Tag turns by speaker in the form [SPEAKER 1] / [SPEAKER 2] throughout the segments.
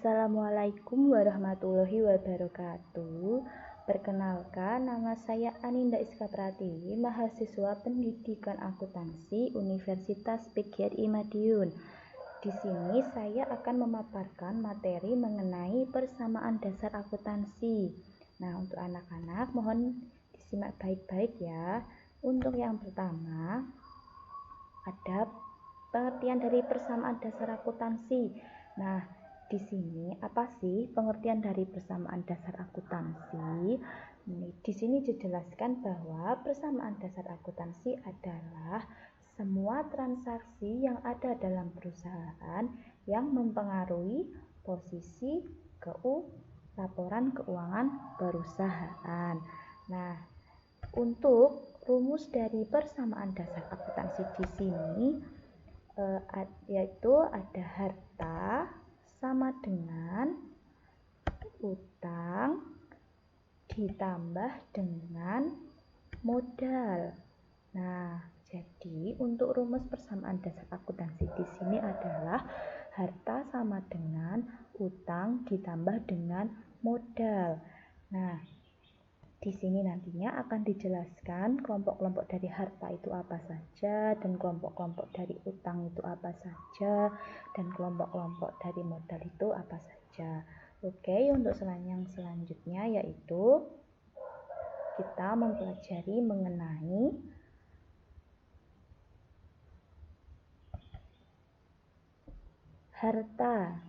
[SPEAKER 1] Assalamualaikum warahmatullahi wabarakatuh. Perkenalkan, nama saya Aninda Iska Pratiwi, mahasiswa Pendidikan Akuntansi Universitas PGRI Madiun. Di sini saya akan memaparkan materi mengenai persamaan dasar akuntansi. Nah, untuk anak-anak mohon disimak baik-baik ya. Untuk yang pertama, ada pengertian dari persamaan dasar akuntansi. Nah, di sini apa sih pengertian dari persamaan dasar akuntansi? Di sini dijelaskan bahwa persamaan dasar akuntansi adalah semua transaksi yang ada dalam perusahaan yang mempengaruhi posisi laporan keuangan perusahaan. Nah, untuk rumus dari persamaan dasar akuntansi di sini yaitu ada harta sama dengan utang ditambah dengan modal. Nah, jadi untuk rumus persamaan dasar akuntansi di sini adalah harta sama dengan utang ditambah dengan modal. Nah, di sini nantinya akan dijelaskan kelompok-kelompok dari harta itu apa saja, dan kelompok-kelompok dari utang itu apa saja, dan kelompok-kelompok dari modal itu apa saja. Oke, untuk yang selanjutnya yaitu kita mempelajari mengenai harta.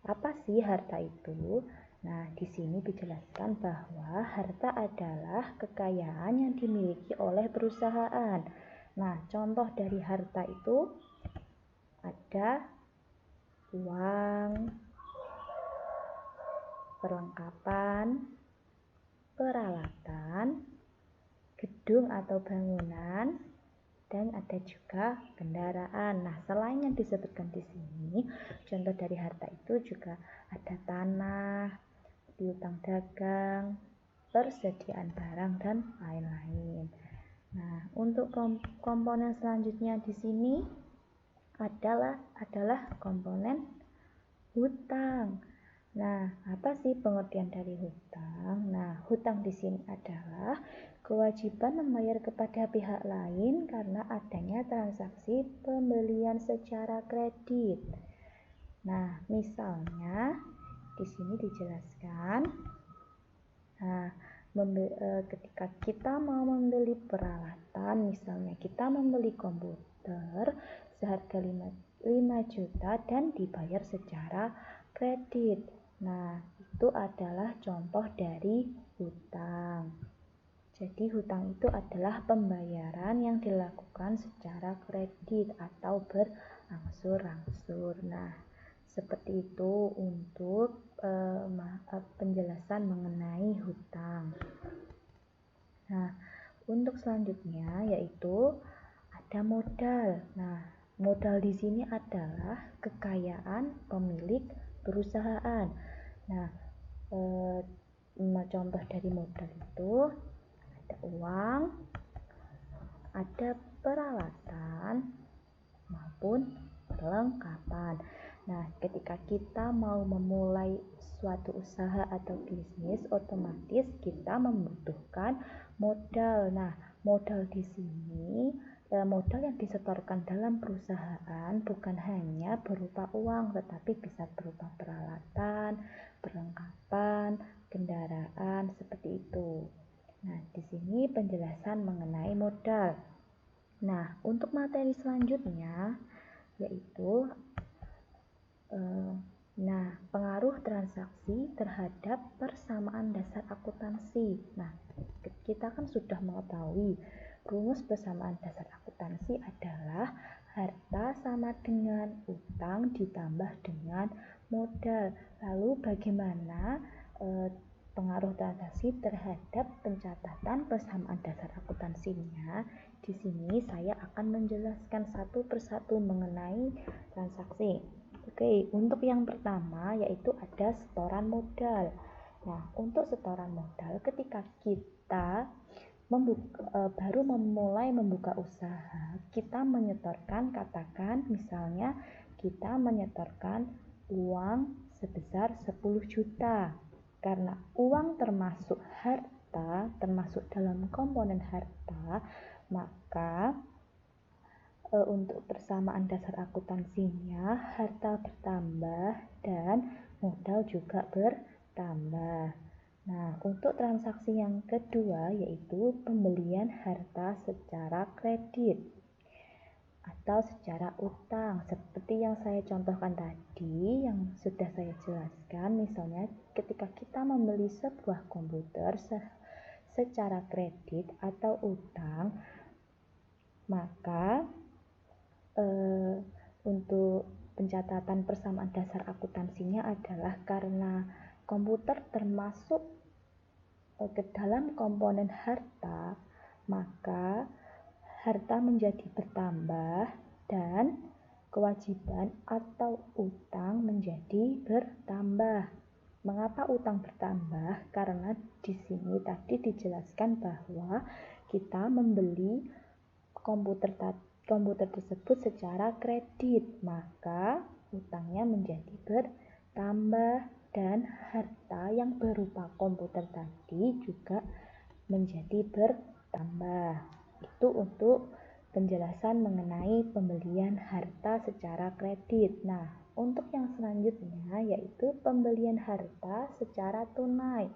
[SPEAKER 1] Apa sih harta itu? Nah, di sini dijelaskan bahwa harta adalah kekayaan yang dimiliki oleh perusahaan. Nah, contoh dari harta itu ada uang, perlengkapan, peralatan, gedung atau bangunan, dan ada juga kendaraan. Nah, selain yang disebutkan di sini, contoh dari harta itu juga ada tanah, piutang dagang, persediaan barang, dan lain-lain. Nah, untuk komponen selanjutnya di sini adalah komponen hutang. Nah, apa sih pengertian dari hutang? Nah, hutang di sini adalah kewajiban membayar kepada pihak lain karena adanya transaksi pembelian secara kredit. Nah, misalnya di sini dijelaskan, ketika kita mau membeli peralatan, misalnya kita membeli komputer seharga 5 juta dan dibayar secara kredit. Nah, itu adalah contoh dari hutang. Jadi hutang itu adalah pembayaran yang dilakukan secara kredit atau berangsur-angsur. Nah, seperti itu untuk penjelasan mengenai hutang. Nah, untuk selanjutnya yaitu ada modal. Nah, modal di sini adalah kekayaan pemilik perusahaan. Nah, contoh dari modal itu ada uang, ada peralatan maupun perlengkapan. Nah, ketika kita mau memulai suatu usaha atau bisnis, otomatis kita membutuhkan modal. Nah, modal di sini modal yang disetorkan dalam perusahaan bukan hanya berupa uang, tetapi bisa berupa peralatan, perlengkapan, kendaraan, seperti itu. Nah, di sini penjelasan mengenai modal. Nah, untuk materi selanjutnya yaitu pengaruh transaksi terhadap persamaan dasar akuntansi. Nah, kita kan sudah mengetahui rumus persamaan dasar akuntansi adalah harta sama dengan utang ditambah dengan modal. Lalu bagaimana pengaruh transaksi terhadap pencatatan persamaan dasar akuntansinya? Di sini saya akan menjelaskan satu persatu mengenai transaksi. Oke, untuk yang pertama yaitu ada setoran modal. Nah, untuk setoran modal ketika kita baru memulai membuka usaha, kita menyetorkan, katakan misalnya kita menyetorkan uang sebesar 10 juta. Karena uang termasuk harta, termasuk dalam komponen harta, maka untuk persamaan dasar akuntansinya, harta bertambah dan modal juga bertambah. Nah, untuk transaksi yang kedua yaitu pembelian harta secara kredit atau secara utang, seperti yang saya contohkan tadi, yang sudah saya jelaskan. Misalnya ketika kita membeli sebuah komputer secara kredit atau utang, maka untuk pencatatan persamaan dasar akuntansinya adalah karena komputer termasuk ke dalam komponen harta, maka harta menjadi bertambah dan kewajiban atau utang menjadi bertambah. Mengapa utang bertambah? Karena di sini tadi dijelaskan bahwa kita membeli komputer tersebut secara kredit, maka utangnya menjadi bertambah dan harta yang berupa komputer tadi juga menjadi bertambah. Itu untuk penjelasan mengenai pembelian harta secara kredit. Nah, untuk yang selanjutnya yaitu pembelian harta secara tunai.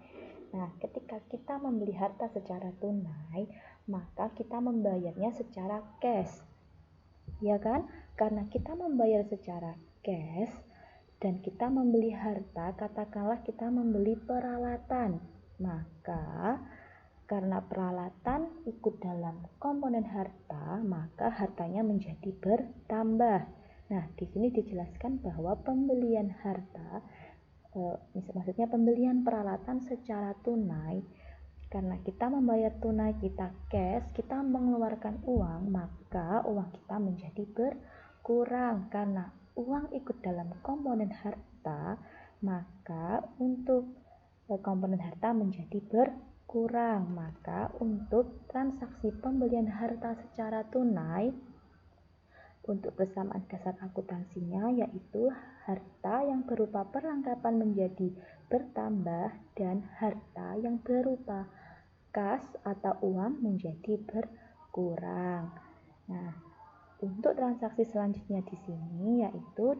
[SPEAKER 1] Nah, ketika kita membeli harta secara tunai, maka kita membayarnya secara cash. Ya kan? Karena kita membayar secara cash dan kita membeli harta, katakanlah kita membeli peralatan, maka karena peralatan ikut dalam komponen harta, maka hartanya menjadi bertambah. Nah, di sini dijelaskan bahwa pembelian harta, maksudnya pembelian peralatan secara tunai, karena kita membayar tunai, kita cash, kita mengeluarkan uang, maka uang kita menjadi berkurang. Karena uang ikut dalam komponen harta, maka untuk komponen harta menjadi berkurang. Maka untuk transaksi pembelian harta secara tunai, untuk persamaan dasar akuntansinya yaitu harta yang berupa perlengkapan menjadi bertambah dan harta yang berupa kas atau uang menjadi berkurang. Nah, untuk transaksi selanjutnya di sini yaitu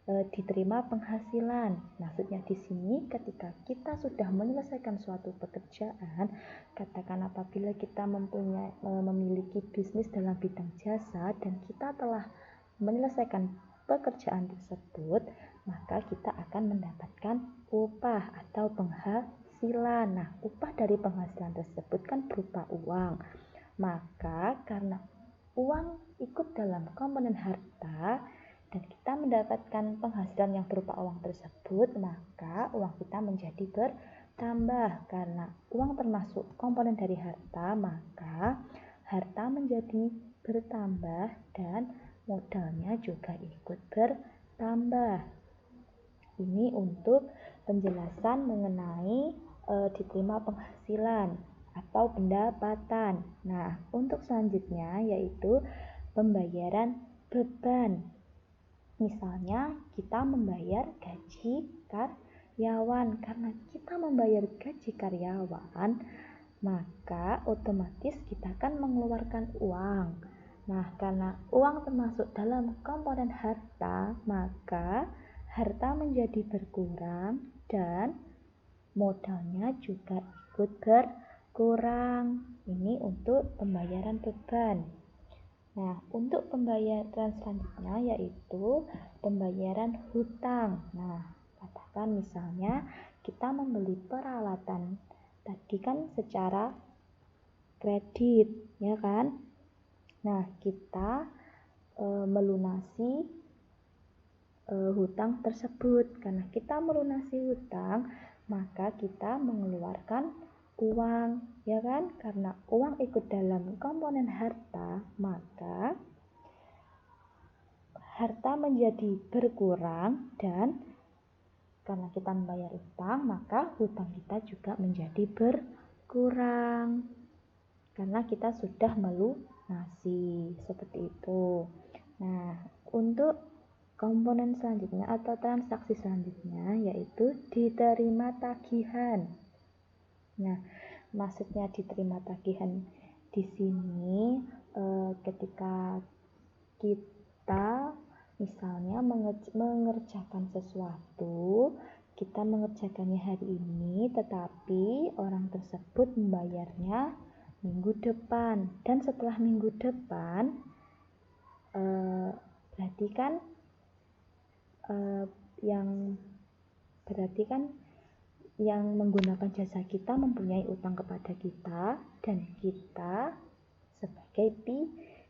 [SPEAKER 1] diterima penghasilan. Maksudnya di sini ketika kita sudah menyelesaikan suatu pekerjaan, katakan apabila kita memiliki bisnis dalam bidang jasa dan kita telah menyelesaikan pekerjaan tersebut, maka kita akan mendapatkan upah atau penghasilan. Nah, upah dari penghasilan tersebut kan berupa uang. Maka karena uang ikut dalam komponen harta dan kita mendapatkan penghasilan yang berupa uang tersebut, maka uang kita menjadi bertambah. Karena uang termasuk komponen dari harta, maka harta menjadi bertambah dan modalnya juga ikut bertambah. Ini untuk penjelasan mengenai diterima penghasilan atau pendapatan. Nah, untuk selanjutnya yaitu pembayaran beban. Misalnya kita membayar gaji karyawan. Karena kita membayar gaji karyawan, maka otomatis kita akan mengeluarkan uang. Nah, karena uang termasuk dalam komponen harta, maka harta menjadi berkurang dan modalnya juga ikut berkurang. Ini untuk pembayaran beban. Nah, untuk pembayaran selanjutnya yaitu pembayaran hutang. Nah, katakan misalnya kita membeli peralatan tadi kan secara kredit, ya kan? Nah, kita melunasi hutang tersebut. Karena kita melunasi hutang, maka kita mengeluarkan uang, ya kan? Karena uang ikut dalam komponen harta, maka harta menjadi berkurang dan karena kita membayar utang, maka hutang kita juga menjadi berkurang. Karena kita sudah melunasi, seperti itu. Nah, untuk komponen selanjutnya atau transaksi selanjutnya yaitu diterima tagihan. Nah, maksudnya diterima tagihan di sini ketika kita misalnya mengerjakan sesuatu, kita mengerjakannya hari ini, tetapi orang tersebut membayarnya minggu depan, dan setelah minggu depan berarti kan yang menggunakan jasa kita mempunyai utang kepada kita, dan kita sebagai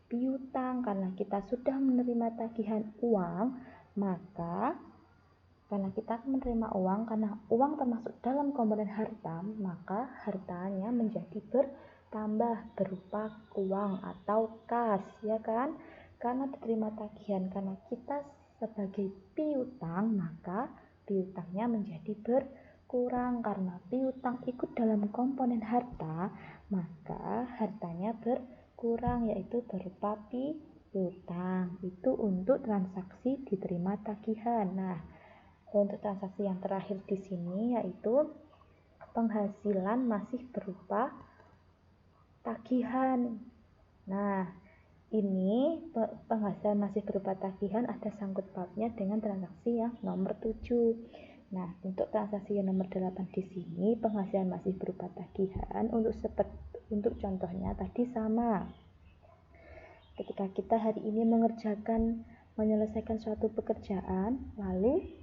[SPEAKER 1] piutang karena kita sudah menerima tagihan uang, maka karena kita menerima uang, karena uang termasuk dalam komponen harta, maka hartanya menjadi bertambah berupa uang atau kas, ya kan? Karena diterima tagihan, karena kita sebagai piutang, maka piutangnya menjadi berkurang. Karena piutang ikut dalam komponen harta, maka hartanya berkurang, yaitu berupa piutang. Itu untuk transaksi diterima tagihan. Nah, untuk transaksi yang terakhir di sini yaitu penghasilan masih berupa tagihan. Nah, ini penghasilan masih berupa tagihan ada sangkut pautnya dengan transaksi yang nomor 7. Nah, untuk transaksi yang nomor 8 di sini penghasilan masih berupa tagihan, untuk contohnya tadi sama. Ketika kita hari ini menyelesaikan suatu pekerjaan, lalu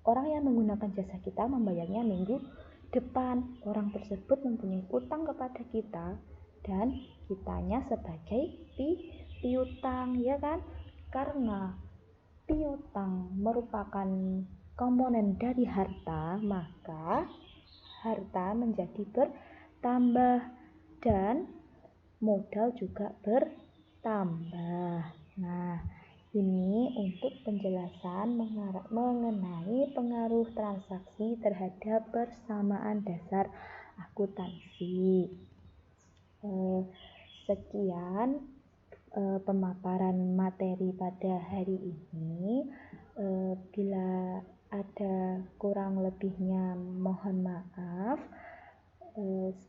[SPEAKER 1] orang yang menggunakan jasa kita membayarnya minggu depan. Orang tersebut mempunyai utang kepada kita dan kitanya sebagai piutang, ya kan? Karena piutang merupakan komponen dari harta, maka harta menjadi bertambah dan modal juga bertambah. Nah, ini untuk penjelasan mengenai pengaruh transaksi terhadap persamaan dasar akuntansi. Sekian pemaparan materi pada hari ini. Bila ada kurang lebihnya mohon maaf.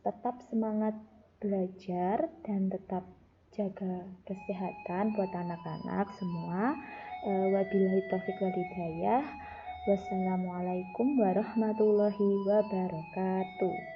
[SPEAKER 1] Tetap semangat belajar dan tetap jaga kesehatan buat anak-anak semua. Wabillahi taufiq wal hidayah. Wassalamualaikum warahmatullahi wabarakatuh.